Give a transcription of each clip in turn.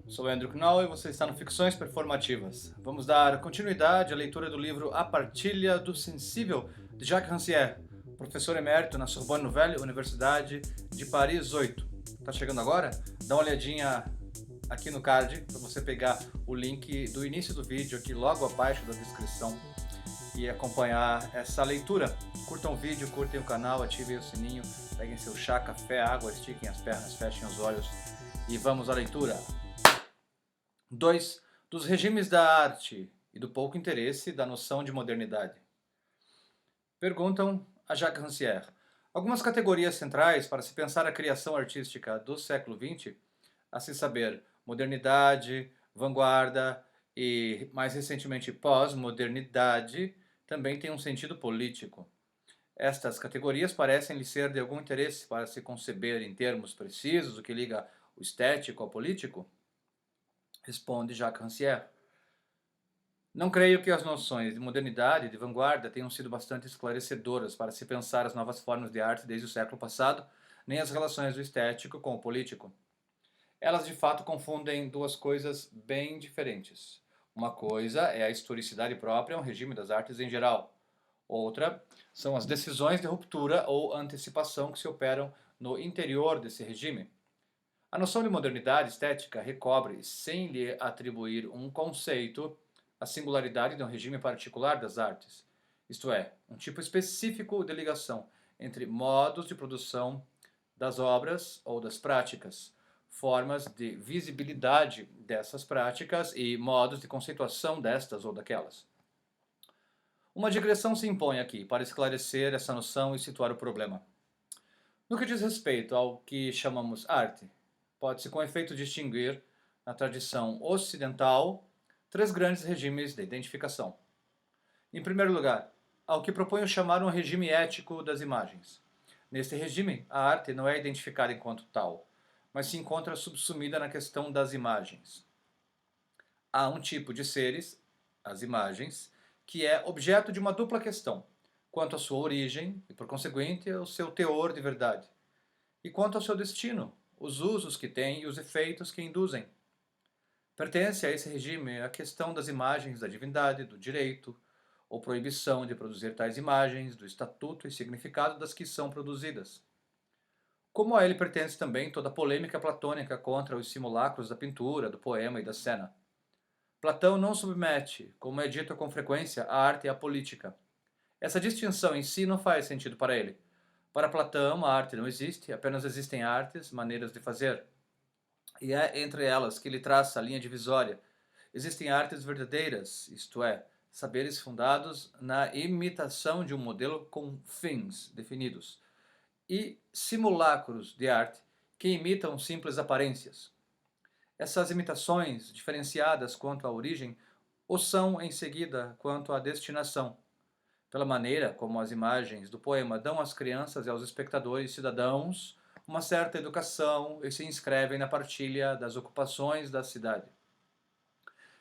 Sou Andrew Knoll e você está no Ficções Performativas. Vamos dar continuidade à leitura do livro A Partilha do Sensível, de Jacques Rancière, professor emérito na Sorbonne Nouvelle, Universidade de Paris 8. Tá chegando agora? Dá uma olhadinha aqui no card para você pegar o link do início do vídeo aqui logo abaixo da descrição e acompanhar essa leitura. Curtam o vídeo, curtem o canal, ativem o sininho, peguem seu chá, café, água, estiquem as pernas, fechem os olhos e vamos à leitura. 2. Dos regimes da arte e do pouco interesse da noção de modernidade. Perguntam a Jacques Rancière. Algumas categorias centrais para se pensar a criação artística do século XX, a se saber, modernidade, vanguarda e, mais recentemente, pós-modernidade, também têm um sentido político. Estas categorias parecem lhe ser de algum interesse para se conceber em termos precisos o que liga o estético ao político? Responde Jacques Rancière. Não creio que as noções de modernidade e de vanguarda tenham sido bastante esclarecedoras para se pensar as novas formas de arte desde o século passado, nem as relações do estético com o político. Elas de fato confundem duas coisas bem diferentes. Uma coisa é a historicidade própria a um regime das artes em geral. Outra são as decisões de ruptura ou antecipação que se operam no interior desse regime. A noção de modernidade estética recobre, sem lhe atribuir um conceito, a singularidade de um regime particular das artes, isto é, um tipo específico de ligação entre modos de produção das obras ou das práticas, formas de visibilidade dessas práticas e modos de conceituação destas ou daquelas. Uma digressão se impõe aqui para esclarecer essa noção e situar o problema. No que diz respeito ao que chamamos arte, pode-se com efeito distinguir, na tradição ocidental, três grandes regimes de identificação. Em primeiro lugar, ao que proponho chamar um regime ético das imagens. Neste regime, a arte não é identificada enquanto tal, mas se encontra subsumida na questão das imagens. Há um tipo de seres, as imagens, que é objeto de uma dupla questão, quanto à sua origem e, por conseguinte, ao seu teor de verdade, e quanto ao seu destino, os usos que têm e os efeitos que induzem. Pertence a esse regime a questão das imagens da divindade, do direito, ou proibição de produzir tais imagens, do estatuto e significado das que são produzidas. Como a ele pertence também toda a polêmica platônica contra os simulacros da pintura, do poema e da cena. Platão não submete, como é dito com frequência, a arte à política. Essa distinção em si não faz sentido para ele. Para Platão, a arte não existe, apenas existem artes, maneiras de fazer. E é entre elas que ele traça a linha divisória. Existem artes verdadeiras, isto é, saberes fundados na imitação de um modelo com fins definidos, e simulacros de arte que imitam simples aparências. Essas imitações, diferenciadas quanto à origem, o são em seguida quanto à destinação, pela maneira como as imagens do poema dão às crianças e aos espectadores cidadãos uma certa educação e se inscrevem na partilha das ocupações da cidade.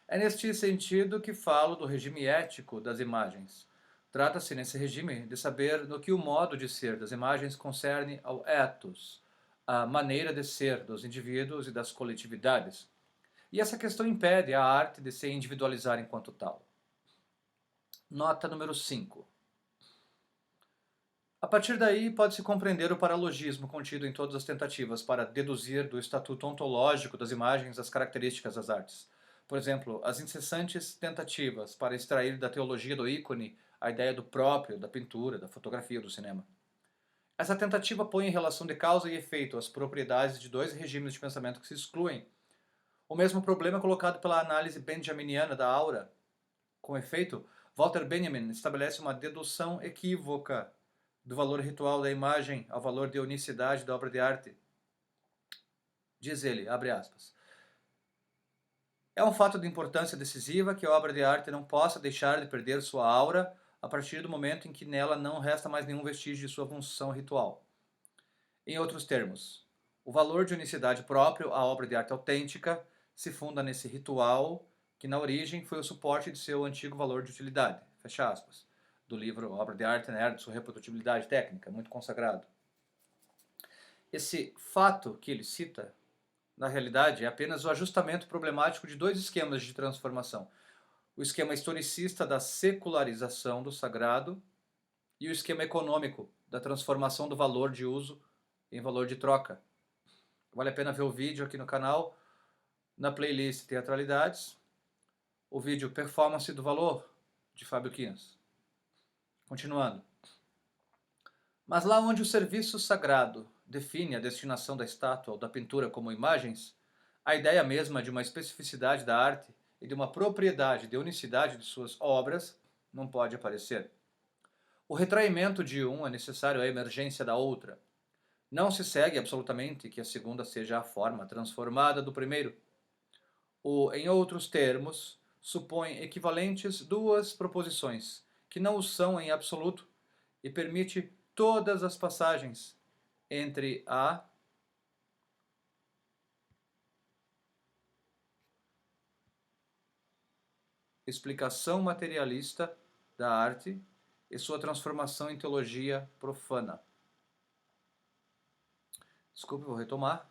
É neste sentido que falo do regime ético das imagens. Trata-se, nesse regime, de saber no que o modo de ser das imagens concerne ao ethos, a maneira de ser dos indivíduos e das coletividades. E essa questão impede a arte de se individualizar enquanto tal. Nota número 5. A partir daí, pode-se compreender o paralogismo contido em todas as tentativas para deduzir do estatuto ontológico das imagens as características das artes. Por exemplo, as incessantes tentativas para extrair da teologia do ícone a ideia do próprio, da pintura, da fotografia, do cinema. Essa tentativa põe em relação de causa e efeito as propriedades de dois regimes de pensamento que se excluem. O mesmo problema é colocado pela análise benjaminiana da aura. Com efeito, Walter Benjamin estabelece uma dedução equívoca do valor ritual da imagem ao valor de unicidade da obra de arte. Diz ele, abre aspas, é um fato de importância decisiva que a obra de arte não possa deixar de perder sua aura a partir do momento em que nela não resta mais nenhum vestígio de sua função ritual. Em outros termos, o valor de unicidade próprio à obra de arte autêntica se funda nesse ritual que na origem foi o suporte de seu antigo valor de utilidade. Fecha aspas. Do livro Obra de Arte na Era de Sua Reprodutibilidade Técnica, muito consagrado. Esse fato que ele cita na realidade, é apenas o ajustamento problemático de dois esquemas de transformação. O esquema historicista da secularização do sagrado e o esquema econômico da transformação do valor de uso em valor de troca. Vale a pena ver o vídeo aqui no canal, na playlist Teatralidades, o vídeo Performance do Valor, de Fábio Quinhas. Continuando. Mas lá onde o serviço sagrado define a destinação da estátua ou da pintura como imagens, a ideia mesma de uma especificidade da arte e de uma propriedade de unicidade de suas obras não pode aparecer. O retraimento de um é necessário à emergência da outra. Não se segue absolutamente que a segunda seja a forma transformada do primeiro. O, em outros termos, supõe equivalentes duas proposições, que não o são em absoluto, e permite todas as passagens entre a explicação materialista da arte e sua transformação em teologia profana. Desculpe, vou retomar.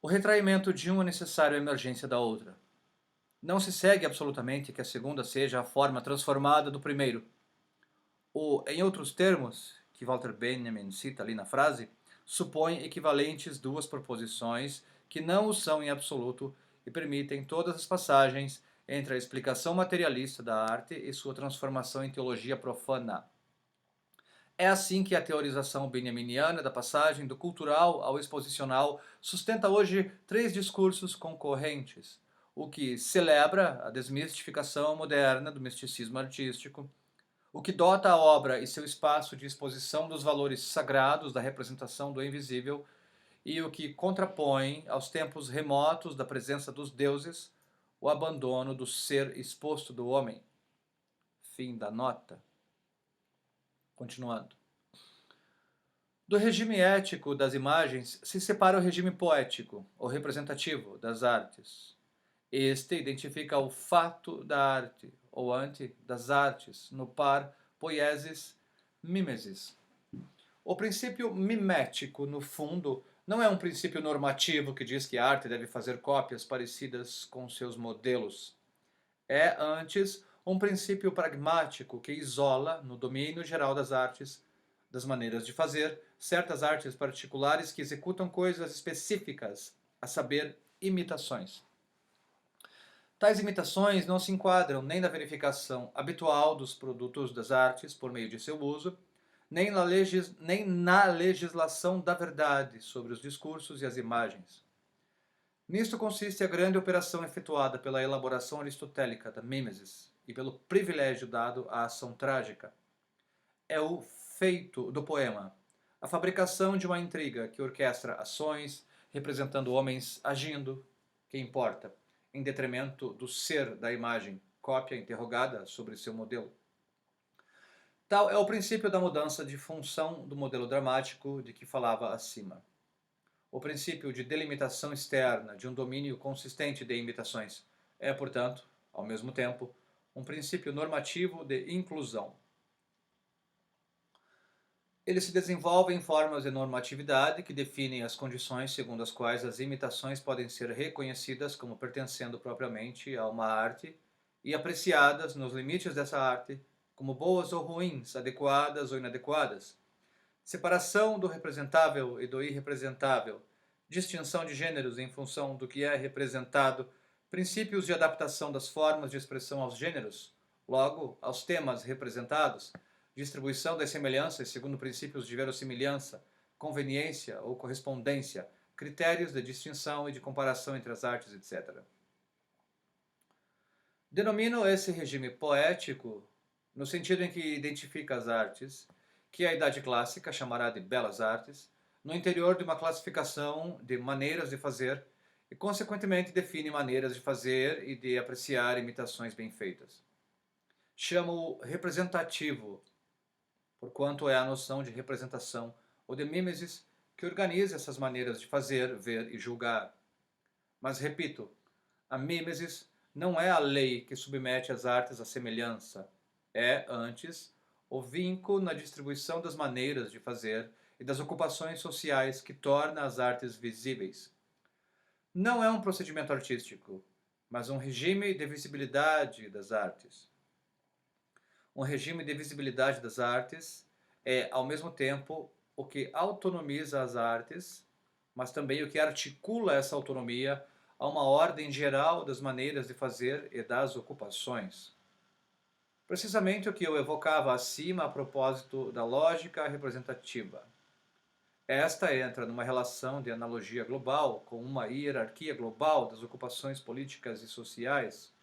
O retraimento de um é necessário à emergência da outra. Não se segue absolutamente que a segunda seja a forma transformada do primeiro. O, em outros termos, que Walter Benjamin cita ali na frase, supõe equivalentes duas proposições que não o são em absoluto e permitem todas as passagens entre a explicação materialista da arte e sua transformação em teologia profana. É assim que a teorização benjaminiana da passagem do cultural ao exposicional sustenta hoje três discursos concorrentes, o que celebra a desmistificação moderna do misticismo artístico, o que dota a obra e seu espaço de exposição dos valores sagrados da representação do invisível e o que contrapõe aos tempos remotos da presença dos deuses o abandono do ser exposto do homem. Fim da nota. Continuando. Do regime ético das imagens se separa o regime poético, ou representativo, das artes. Este identifica o fato da arte, ou ante das artes, no par poiesis-mimesis. O princípio mimético, no fundo, não é um princípio normativo que diz que a arte deve fazer cópias parecidas com seus modelos. É, antes, um princípio pragmático que isola, no domínio geral das artes, das maneiras de fazer, certas artes particulares que executam coisas específicas, a saber, imitações. Tais imitações não se enquadram nem na verificação habitual dos produtos das artes por meio de seu uso, nem na legislação da verdade sobre os discursos e as imagens. Nisto consiste a grande operação efetuada pela elaboração aristotélica da mimesis e pelo privilégio dado à ação trágica. É o feito do poema, a fabricação de uma intriga que orquestra ações, representando homens agindo, que importa, em detrimento do ser da imagem, cópia interrogada sobre seu modelo. Tal é o princípio da mudança de função do modelo dramático de que falava acima. O princípio de delimitação externa de um domínio consistente de imitações é, portanto, ao mesmo tempo, um princípio normativo de inclusão. Ele se desenvolve em formas de normatividade que definem as condições segundo as quais as imitações podem ser reconhecidas como pertencendo propriamente a uma arte e apreciadas nos limites dessa arte como boas ou ruins, adequadas ou inadequadas. Separação do representável e do irrepresentável, distinção de gêneros em função do que é representado, princípios de adaptação das formas de expressão aos gêneros, logo aos temas representados, distribuição das semelhanças segundo princípios de verossimilhança, conveniência ou correspondência, critérios de distinção e de comparação entre as artes, etc. Denomino esse regime poético no sentido em que identifica as artes, que a Idade Clássica chamará de belas artes, no interior de uma classificação de maneiras de fazer e, consequentemente, define maneiras de fazer e de apreciar imitações bem feitas. Chamo-o representativo, porquanto é a noção de representação ou de mimesis que organiza essas maneiras de fazer, ver e julgar. Mas, repito, a mimesis não é a lei que submete as artes à semelhança, é, antes, o vínculo na distribuição das maneiras de fazer e das ocupações sociais que torna as artes visíveis. Não é um procedimento artístico, mas um regime de visibilidade das artes. Um regime de visibilidade das artes é, ao mesmo tempo, o que autonomiza as artes, mas também o que articula essa autonomia a uma ordem geral das maneiras de fazer e das ocupações. Precisamente o que eu evocava acima a propósito da lógica representativa. Esta entra numa relação de analogia global com uma hierarquia global das ocupações políticas e sociais.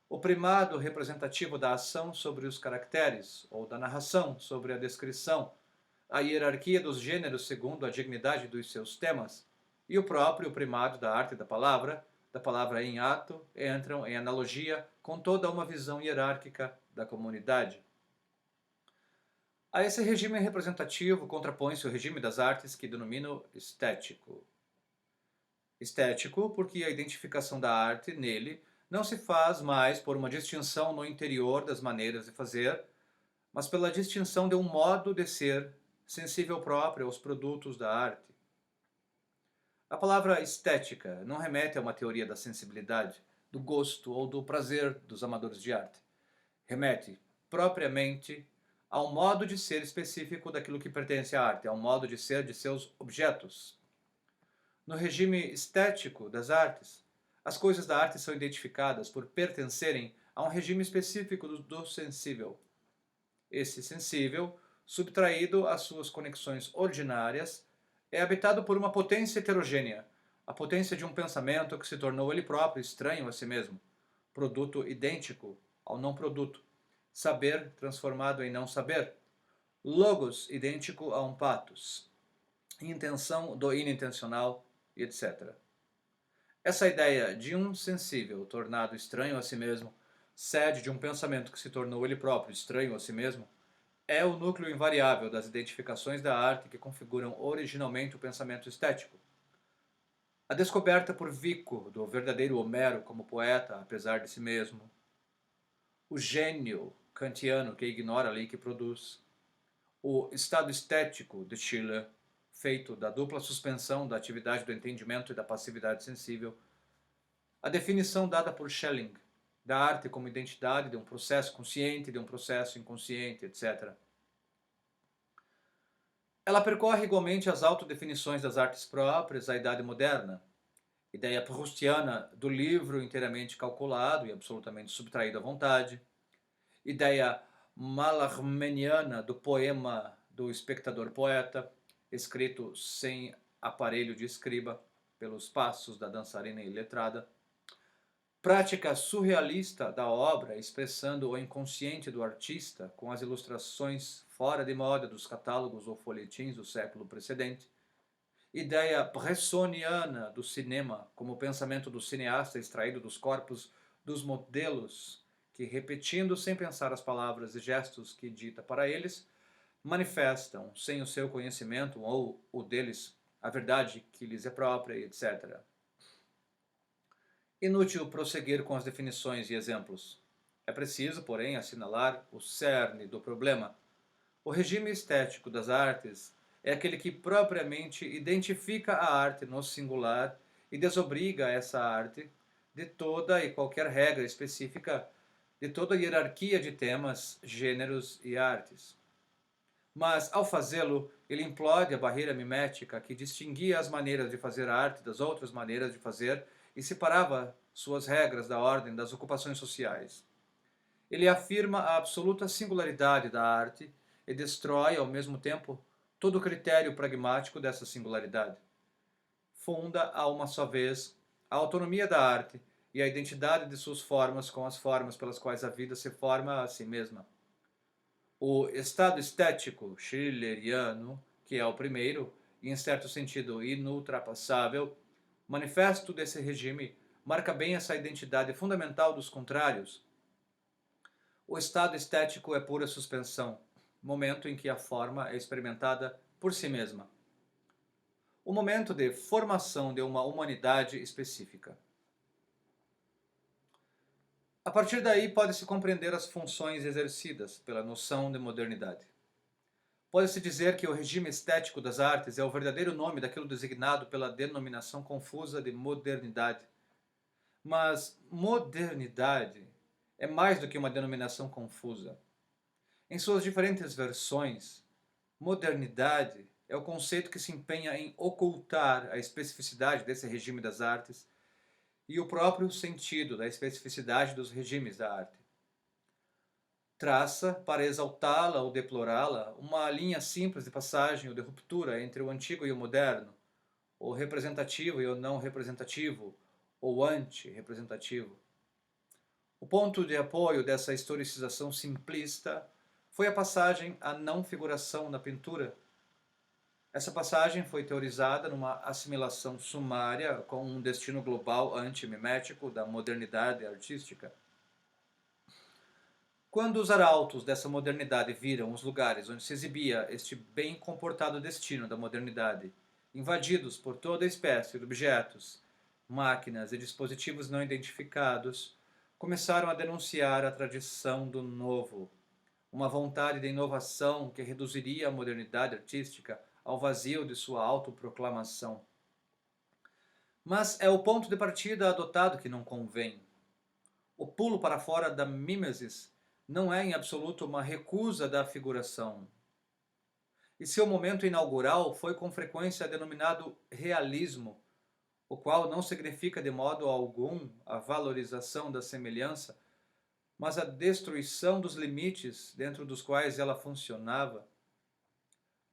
O primado representativo da ação sobre os caracteres, ou da narração sobre a descrição, a hierarquia dos gêneros segundo a dignidade dos seus temas, e o próprio primado da arte da palavra em ato, entram em analogia com toda uma visão hierárquica da comunidade. A esse regime representativo contrapõe-se o regime das artes que denomino estético. Estético porque a identificação da arte nele não se faz mais por uma distinção no interior das maneiras de fazer, mas pela distinção de um modo de ser sensível próprio aos produtos da arte. A palavra estética não remete a uma teoria da sensibilidade, do gosto ou do prazer dos amadores de arte. Remete, propriamente, a um modo de ser específico daquilo que pertence à arte, a um modo de ser de seus objetos. No regime estético das artes, as coisas da arte são identificadas por pertencerem a um regime específico do sensível. Esse sensível, subtraído às suas conexões ordinárias, é habitado por uma potência heterogênea, a potência de um pensamento que se tornou ele próprio estranho a si mesmo, produto idêntico ao não produto, saber transformado em não saber, logos idêntico a um patos, intenção do inintencional, etc. Essa ideia de um sensível tornado estranho a si mesmo, sede de um pensamento que se tornou ele próprio estranho a si mesmo, é o núcleo invariável das identificações da arte que configuram originalmente o pensamento estético. A descoberta por Vico do verdadeiro Homero como poeta, apesar de si mesmo. O gênio kantiano que ignora a lei que produz. O estado estético de Schiller, feito da dupla suspensão da atividade do entendimento e da passividade sensível. A definição dada por Schelling da arte como identidade de um processo consciente, de um processo inconsciente, etc. Ela percorre igualmente as autodefinições das artes próprias à Idade Moderna, ideia proustiana do livro inteiramente calculado e absolutamente subtraído à vontade, ideia malarmeniana do poema do espectador poeta, escrito sem aparelho de escriba, pelos passos da dançarina iletrada, prática surrealista da obra expressando o inconsciente do artista com as ilustrações fora de moda dos catálogos ou folhetins do século precedente, ideia bressoniana do cinema como pensamento do cineasta extraído dos corpos dos modelos que, repetindo sem pensar as palavras e gestos que dita para eles, manifestam, sem o seu conhecimento ou o deles, a verdade que lhes é própria, etc. Inútil prosseguir com as definições e exemplos. É preciso, porém, assinalar o cerne do problema. O regime estético das artes é aquele que propriamente identifica a arte no singular e desobriga essa arte de toda e qualquer regra específica, de toda a hierarquia de temas, gêneros e artes. Mas, ao fazê-lo, ele implode a barreira mimética que distinguia as maneiras de fazer a arte das outras maneiras de fazer e separava suas regras da ordem das ocupações sociais. Ele afirma a absoluta singularidade da arte e destrói, ao mesmo tempo, todo o critério pragmático dessa singularidade. Funda, a uma só vez, a autonomia da arte e a identidade de suas formas com as formas pelas quais a vida se forma a si mesma. O estado estético schilleriano, que é o primeiro, e em certo sentido inultrapassável, manifesto desse regime, marca bem essa identidade fundamental dos contrários. O estado estético é pura suspensão, momento em que a forma é experimentada por si mesma. O momento de formação de uma humanidade específica. A partir daí pode-se compreender as funções exercidas pela noção de modernidade. Pode-se dizer que o regime estético das artes é o verdadeiro nome daquilo designado pela denominação confusa de modernidade. Mas modernidade é mais do que uma denominação confusa. Em suas diferentes versões, modernidade é o conceito que se empenha em ocultar a especificidade desse regime das artes e o próprio sentido da especificidade dos regimes da arte. Traça, para exaltá-la ou deplorá-la, uma linha simples de passagem ou de ruptura entre o antigo e o moderno, o representativo e o não representativo, ou anti-representativo. O ponto de apoio dessa historicização simplista foi a passagem à não figuração na pintura. Essa passagem foi teorizada numa assimilação sumária com um destino global antimimético da modernidade artística. Quando os arautos dessa modernidade viram os lugares onde se exibia este bem comportado destino da modernidade, invadidos por toda espécie de objetos, máquinas e dispositivos não identificados, começaram a denunciar a tradição do novo, uma vontade de inovação que reduziria a modernidade artística ao vazio de sua autoproclamação. Mas é o ponto de partida adotado que não convém. O pulo para fora da mimesis não é em absoluto uma recusa da figuração. E seu momento inaugural foi com frequência denominado realismo, o qual não significa de modo algum a valorização da semelhança, mas a destruição dos limites dentro dos quais ela funcionava.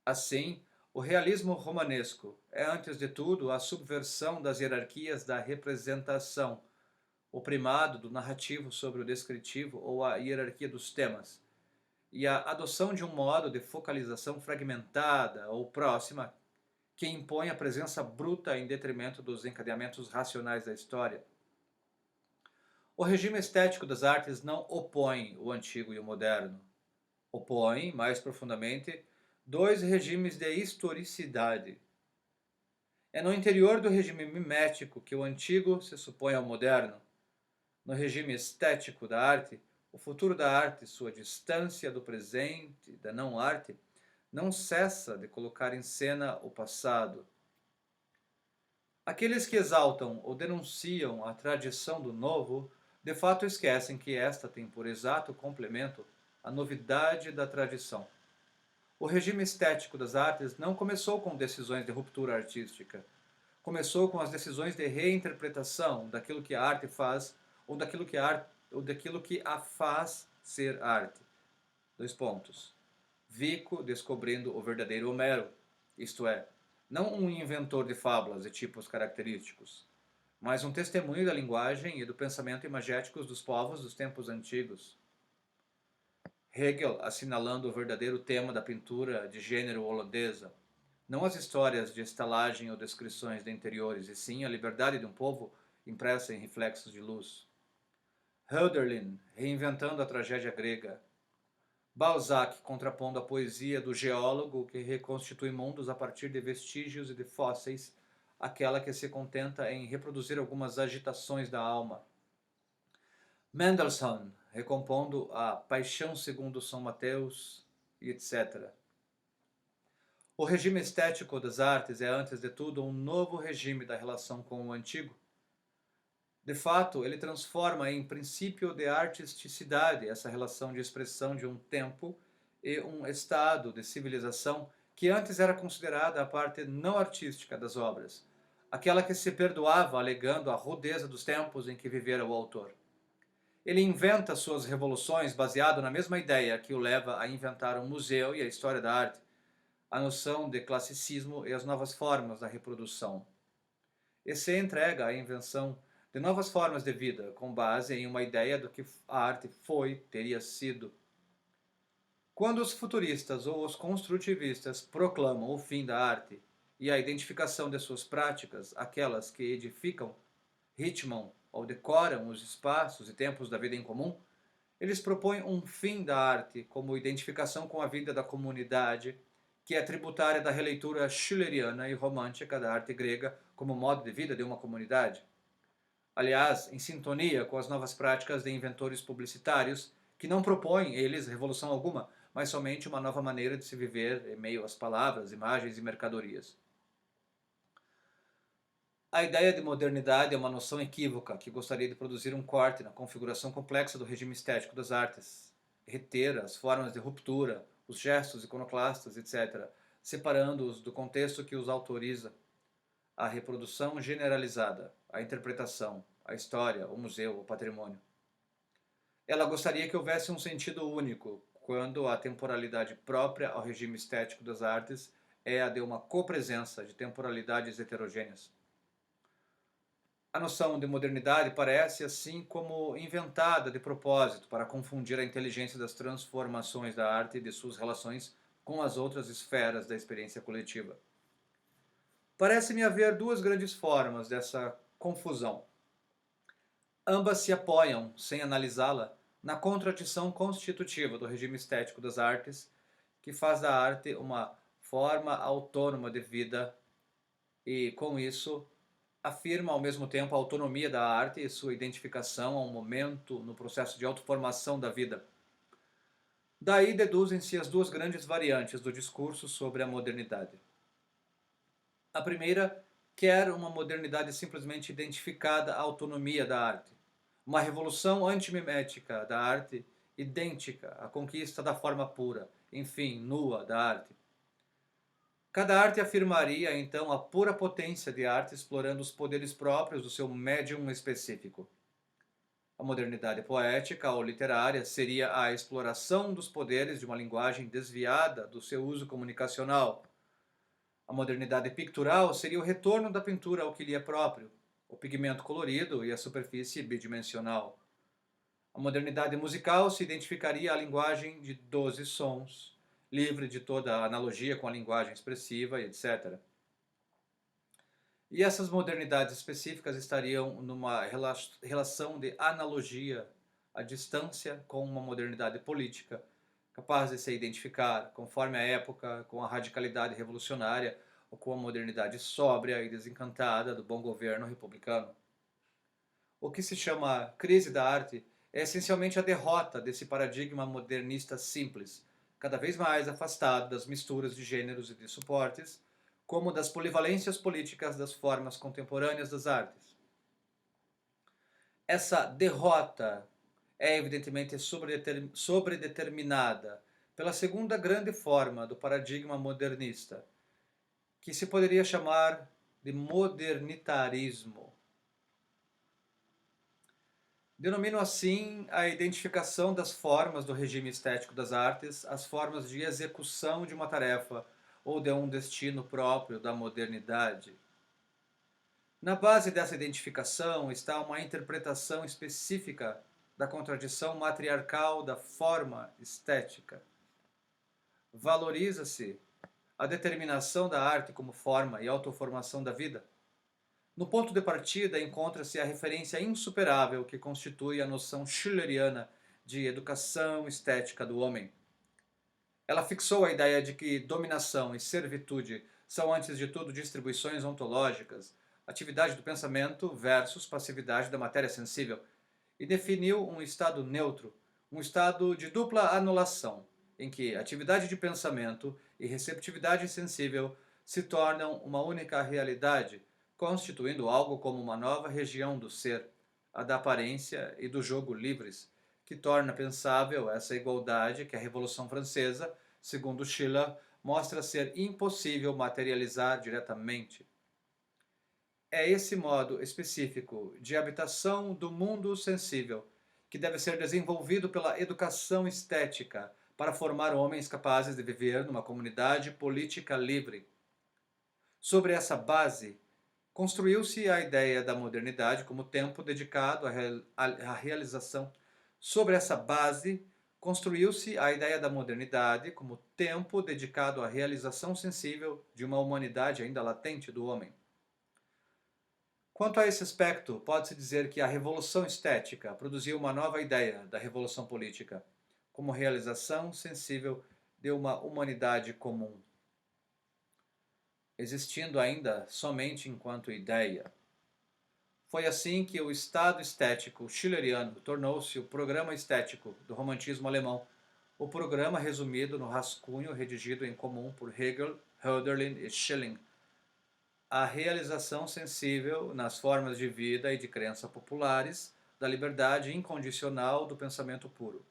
Assim, o realismo romanesco é, antes de tudo, a subversão das hierarquias da representação, o primado do narrativo sobre o descritivo ou a hierarquia dos temas, e a adoção de um modo de focalização fragmentada ou próxima que impõe a presença bruta em detrimento dos encadeamentos racionais da história. O regime estético das artes não opõe o antigo e o moderno. Opõe, mais profundamente, dois regimes de historicidade. É no interior do regime mimético que o antigo se supõe ao moderno. No regime estético da arte, o futuro da arte, sua distância do presente, da não-arte, não cessa de colocar em cena o passado. Aqueles que exaltam ou denunciam a tradição do novo, de fato esquecem que esta tem por exato complemento a novidade da tradição. O regime estético das artes não começou com decisões de ruptura artística. Começou com as decisões de reinterpretação daquilo que a arte faz ou daquilo que a faz ser arte. Dois pontos. Vico descobrindo o verdadeiro Homero, isto é, não um inventor de fábulas e tipos característicos, mas um testemunho da linguagem e do pensamento imagéticos dos povos dos tempos antigos. Hegel assinalando o verdadeiro tema da pintura de gênero holandesa, não as histórias de estalagem ou descrições de interiores, e sim a liberdade de um povo impressa em reflexos de luz. Hölderlin reinventando a tragédia grega. Balzac contrapondo a poesia do geólogo que reconstitui mundos a partir de vestígios e de fósseis, aquela que se contenta em reproduzir algumas agitações da alma. Mendelssohn recompondo a Paixão segundo São Mateus, e etc. O regime estético das artes é, antes de tudo, um novo regime da relação com o antigo. De fato, ele transforma em princípio de artisticidade essa relação de expressão de um tempo e um estado de civilização que antes era considerada a parte não artística das obras, aquela que se perdoava alegando a rudeza dos tempos em que vivera o autor. Ele inventa suas revoluções baseado na mesma ideia que o leva a inventar um museu e a história da arte, a noção de classicismo e as novas formas da reprodução. E se entrega à invenção de novas formas de vida, com base em uma ideia do que a arte teria sido. Quando os futuristas ou os construtivistas proclamam o fim da arte e a identificação de suas práticas, aquelas que edificam, ritmam ou decoram os espaços e tempos da vida em comum, eles propõem um fim da arte como identificação com a vida da comunidade, que é tributária da releitura schilleriana e romântica da arte grega como modo de vida de uma comunidade. Aliás, em sintonia com as novas práticas de inventores publicitários, que não propõem, eles, revolução alguma, mas somente uma nova maneira de se viver em meio às palavras, imagens e mercadorias. A ideia de modernidade é uma noção equívoca que gostaria de produzir um corte na configuração complexa do regime estético das artes, reter as formas de ruptura, os gestos iconoclastas, etc., separando-os do contexto que os autoriza, a reprodução generalizada, a interpretação, a história, o museu, o patrimônio. Ela gostaria que houvesse um sentido único, quando a temporalidade própria ao regime estético das artes é a de uma copresença de temporalidades heterogêneas. A noção de modernidade parece, assim, como inventada de propósito para confundir a inteligência das transformações da arte e de suas relações com as outras esferas da experiência coletiva. Parece-me haver duas grandes formas dessa confusão. Ambas se apoiam, sem analisá-la, na contradição constitutiva do regime estético das artes, que faz da arte uma forma autônoma de vida e, com isso, afirma ao mesmo tempo a autonomia da arte e sua identificação a um momento no processo de autoformação da vida. Daí deduzem-se as duas grandes variantes do discurso sobre a modernidade. A primeira quer uma modernidade simplesmente identificada à autonomia da arte, uma revolução antimimética da arte idêntica à conquista da forma pura, enfim, nua da arte. Cada arte afirmaria, então, a pura potência de arte explorando os poderes próprios do seu médium específico. A modernidade poética ou literária seria a exploração dos poderes de uma linguagem desviada do seu uso comunicacional. A modernidade pictural seria o retorno da pintura ao que lhe é próprio, o pigmento colorido e a superfície bidimensional. A modernidade musical se identificaria à linguagem de 12 sons, livre de toda analogia com a linguagem expressiva, etc. E essas modernidades específicas estariam numa relação de analogia à distância com uma modernidade política, capaz de se identificar, conforme a época, com a radicalidade revolucionária ou com a modernidade sóbria e desencantada do bom governo republicano. O que se chama crise da arte é essencialmente a derrota desse paradigma modernista simples, cada vez mais afastado das misturas de gêneros e de suportes, como das polivalências políticas das formas contemporâneas das artes. Essa derrota é evidentemente sobredeterminada pela segunda grande forma do paradigma modernista, que se poderia chamar de modernitarismo. Denomino assim a identificação das formas do regime estético das artes, as formas de execução de uma tarefa ou de um destino próprio da modernidade. Na base dessa identificação está uma interpretação específica da contradição matriarcal da forma estética. Valoriza-se a determinação da arte como forma e autoformação da vida. No ponto de partida encontra-se a referência insuperável que constitui a noção schilleriana de educação estética do homem. Ela fixou a ideia de que dominação e servitude são, antes de tudo, distribuições ontológicas, atividade do pensamento versus passividade da matéria sensível, e definiu um estado neutro, um estado de dupla anulação, em que atividade de pensamento e receptividade sensível se tornam uma única realidade, constituindo algo como uma nova região do ser, a da aparência e do jogo livres, que torna pensável essa igualdade que a Revolução Francesa, segundo Schiller, mostra ser impossível materializar diretamente. É esse modo específico de habitação do mundo sensível que deve ser desenvolvido pela educação estética para formar homens capazes de viver numa comunidade política livre. Sobre essa base, construiu-se a ideia da modernidade como tempo dedicado à realização. Sobre essa base, construiu-se a ideia da modernidade como tempo dedicado à realização sensível de uma humanidade ainda latente do homem. Quanto a esse aspecto, pode-se dizer que a Revolução Estética produziu uma nova ideia da Revolução Política, como realização sensível de uma humanidade comum, existindo ainda somente enquanto ideia. Foi assim que o estado estético schilleriano tornou-se o programa estético do romantismo alemão, o programa resumido no rascunho redigido em comum por Hegel, Hölderlin e Schelling, a realização sensível nas formas de vida e de crença populares da liberdade incondicional do pensamento puro.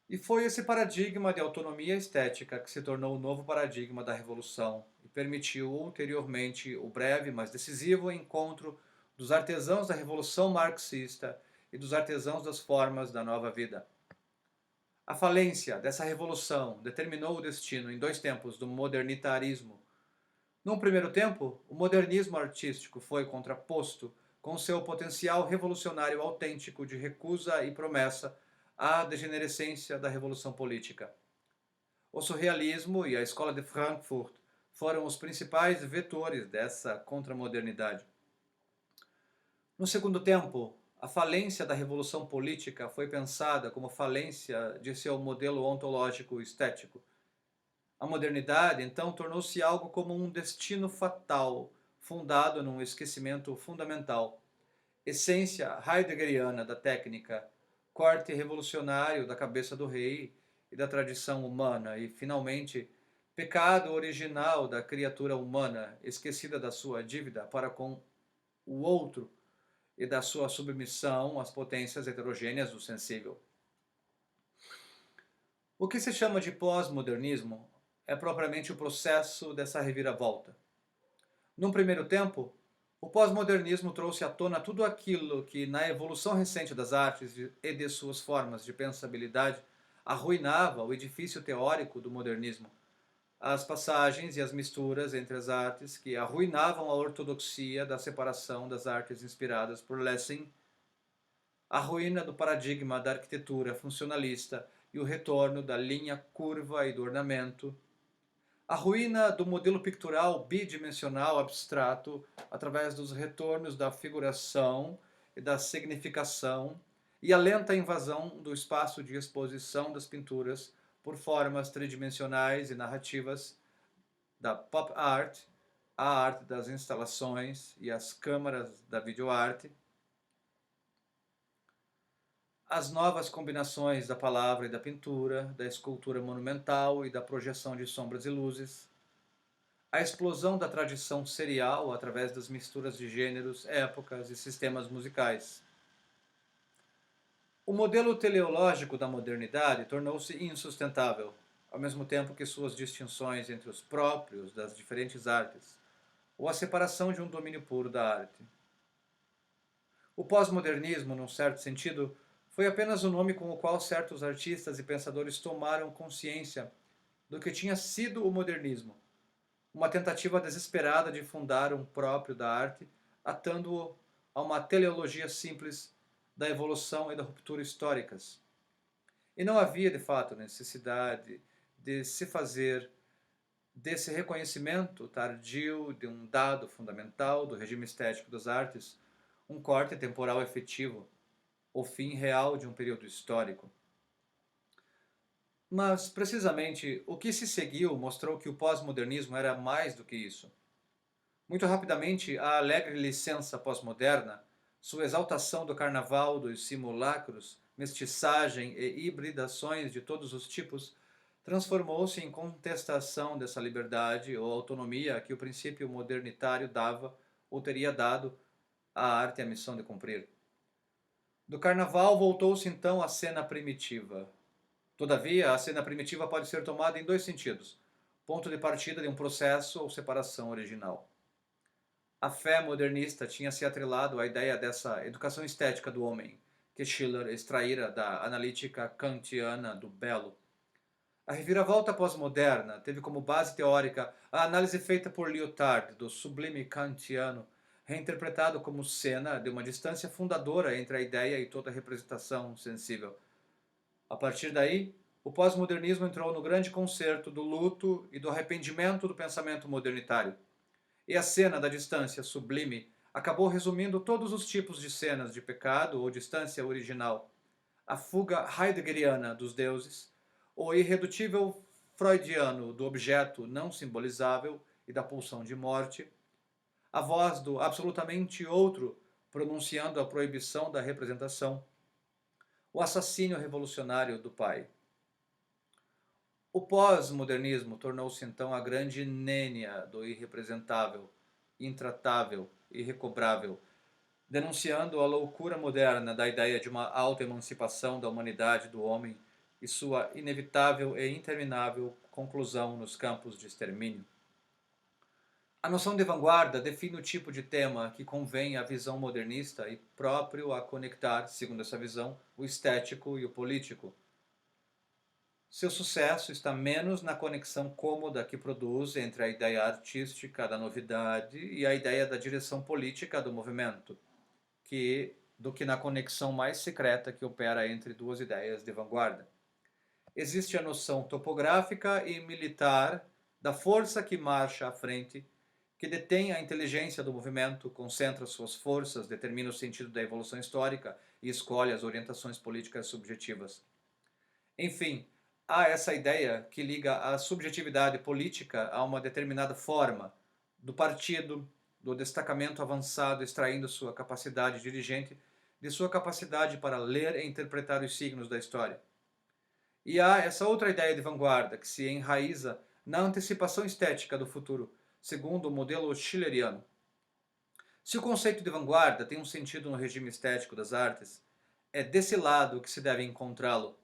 E foi esse paradigma de autonomia estética que se tornou o novo paradigma da Revolução e permitiu ulteriormente o breve, mas decisivo encontro dos artesãos da Revolução Marxista e dos artesãos das formas da nova vida. A falência dessa revolução determinou o destino em dois tempos do modernitarismo. Num primeiro tempo, o modernismo artístico foi contraposto com seu potencial revolucionário autêntico de recusa e promessa à degenerescência da revolução política. O surrealismo e a Escola de Frankfurt foram os principais vetores dessa contramodernidade. No segundo tempo, a falência da revolução política foi pensada como falência de seu modelo ontológico estético. A modernidade, então, tornou-se algo como um destino fatal, fundado num esquecimento fundamental, essência heideggeriana da técnica, corte revolucionário da cabeça do rei e da tradição humana, e, finalmente, pecado original da criatura humana, esquecida da sua dívida para com o outro e da sua submissão às potências heterogêneas do sensível. O que se chama de pós-modernismo é propriamente o processo dessa reviravolta. Num primeiro tempo, o pós-modernismo trouxe à tona tudo aquilo que, na evolução recente das artes e de suas formas de pensabilidade, arruinava o edifício teórico do modernismo, as passagens e as misturas entre as artes que arruinavam a ortodoxia da separação das artes inspiradas por Lessing, a ruína do paradigma da arquitetura funcionalista e o retorno da linha curva e do ornamento, a ruína do modelo pictural bidimensional abstrato através dos retornos da figuração e da significação e a lenta invasão do espaço de exposição das pinturas por formas tridimensionais e narrativas da pop art, a arte das instalações e as câmaras da videoarte, as novas combinações da palavra e da pintura, da escultura monumental e da projeção de sombras e luzes, a explosão da tradição serial através das misturas de gêneros, épocas e sistemas musicais. O modelo teleológico da modernidade tornou-se insustentável, ao mesmo tempo que suas distinções entre os próprios das diferentes artes, ou a separação de um domínio puro da arte. O pós-modernismo, num certo sentido, foi apenas o nome com o qual certos artistas e pensadores tomaram consciência do que tinha sido o modernismo, uma tentativa desesperada de fundar um próprio da arte, atando-o a uma teleologia simples da evolução e da ruptura históricas. E não havia, de fato, necessidade de se fazer desse reconhecimento tardio de um dado fundamental do regime estético das artes um corte temporal efetivo, o fim real de um período histórico. Mas, precisamente, o que se seguiu mostrou que o pós-modernismo era mais do que isso. Muito rapidamente, a alegre licença pós-moderna, sua exaltação do carnaval, dos simulacros, mestiçagem e hibridações de todos os tipos, transformou-se em contestação dessa liberdade ou autonomia que o princípio modernitário dava ou teria dado à arte a missão de cumprir. Do carnaval voltou-se então à cena primitiva. Todavia, a cena primitiva pode ser tomada em dois sentidos: ponto de partida de um processo ou separação original. A fé modernista tinha se atrelado à ideia dessa educação estética do homem, que Schiller extraíra da analítica kantiana do belo. A reviravolta pós-moderna teve como base teórica a análise feita por Lyotard do sublime kantiano, reinterpretado como cena de uma distância fundadora entre a ideia e toda a representação sensível. A partir daí, o pós-modernismo entrou no grande concerto do luto e do arrependimento do pensamento modernitário. E a cena da distância sublime acabou resumindo todos os tipos de cenas de pecado ou distância original. A fuga heideggeriana dos deuses, o irredutível freudiano do objeto não simbolizável e da pulsão de morte, a voz do absolutamente outro pronunciando a proibição da representação, o assassínio revolucionário do pai. O pós-modernismo tornou-se então a grande nênia do irrepresentável, intratável, irrecobrável, denunciando a loucura moderna da ideia de uma autoemancipação da humanidade do homem e sua inevitável e interminável conclusão nos campos de extermínio. A noção de vanguarda define o tipo de tema que convém à visão modernista e próprio a conectar, segundo essa visão, o estético e o político. Seu sucesso está menos na conexão cômoda que produz entre a ideia artística da novidade e a ideia da direção política do movimento, do que na conexão mais secreta que opera entre duas ideias de vanguarda. Existe a noção topográfica e militar da força que marcha à frente, que detém a inteligência do movimento, concentra suas forças, determina o sentido da evolução histórica e escolhe as orientações políticas subjetivas. Enfim, há essa ideia que liga a subjetividade política a uma determinada forma do partido, do destacamento avançado extraindo sua capacidade dirigente de sua capacidade para ler e interpretar os signos da história. E há essa outra ideia de vanguarda que se enraiza na antecipação estética do futuro, segundo o modelo schilleriano. Se o conceito de vanguarda tem um sentido no regime estético das artes, é desse lado que se deve encontrá-lo,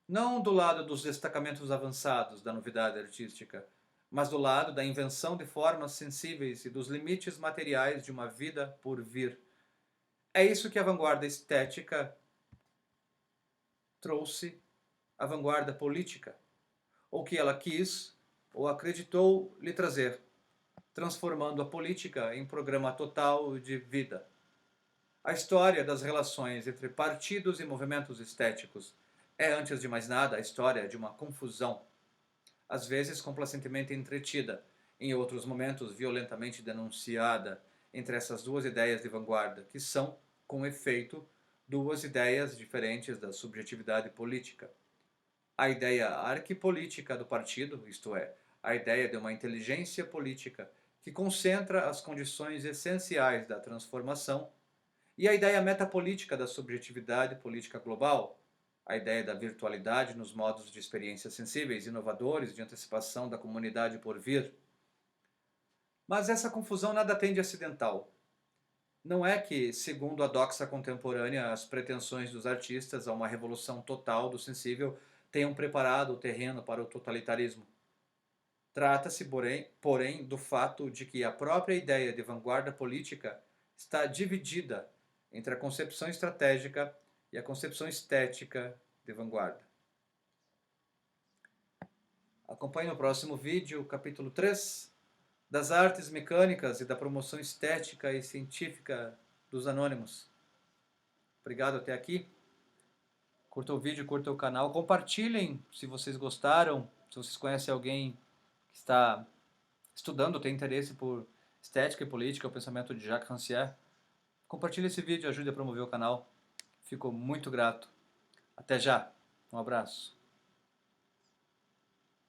não do lado dos destacamentos avançados da novidade artística, mas do lado da invenção de formas sensíveis e dos limites materiais de uma vida por vir. É isso que a vanguarda estética trouxe à vanguarda política, ou que ela quis ou acreditou lhe trazer, transformando a política em programa total de vida. A história das relações entre partidos e movimentos estéticos é, antes de mais nada, a história de uma confusão, às vezes complacentemente entretida, em outros momentos violentamente denunciada, entre essas duas ideias de vanguarda, que são, com efeito, duas ideias diferentes da subjetividade política. A ideia arquipolítica do partido, isto é, a ideia de uma inteligência política que concentra as condições essenciais da transformação, e a ideia metapolítica da subjetividade política global, a ideia da virtualidade nos modos de experiência sensíveis, inovadores, de antecipação da comunidade por vir. Mas essa confusão nada tem de acidental. Não é que, segundo a doxa contemporânea, as pretensões dos artistas a uma revolução total do sensível tenham preparado o terreno para o totalitarismo. Trata-se, porém, do fato de que a própria ideia de vanguarda política está dividida entre a concepção estratégica e a concepção estética de vanguarda. Acompanhe no próximo vídeo o capítulo 3 das artes mecânicas e da promoção estética e científica dos anônimos. Obrigado até aqui. Curta o vídeo, curta o canal, compartilhem se vocês gostaram, se vocês conhecem alguém que está estudando, tem interesse por estética e política, o pensamento de Jacques Rancière. Compartilhe esse vídeo e ajude a promover o canal. Fico muito grato. Até já. Um abraço.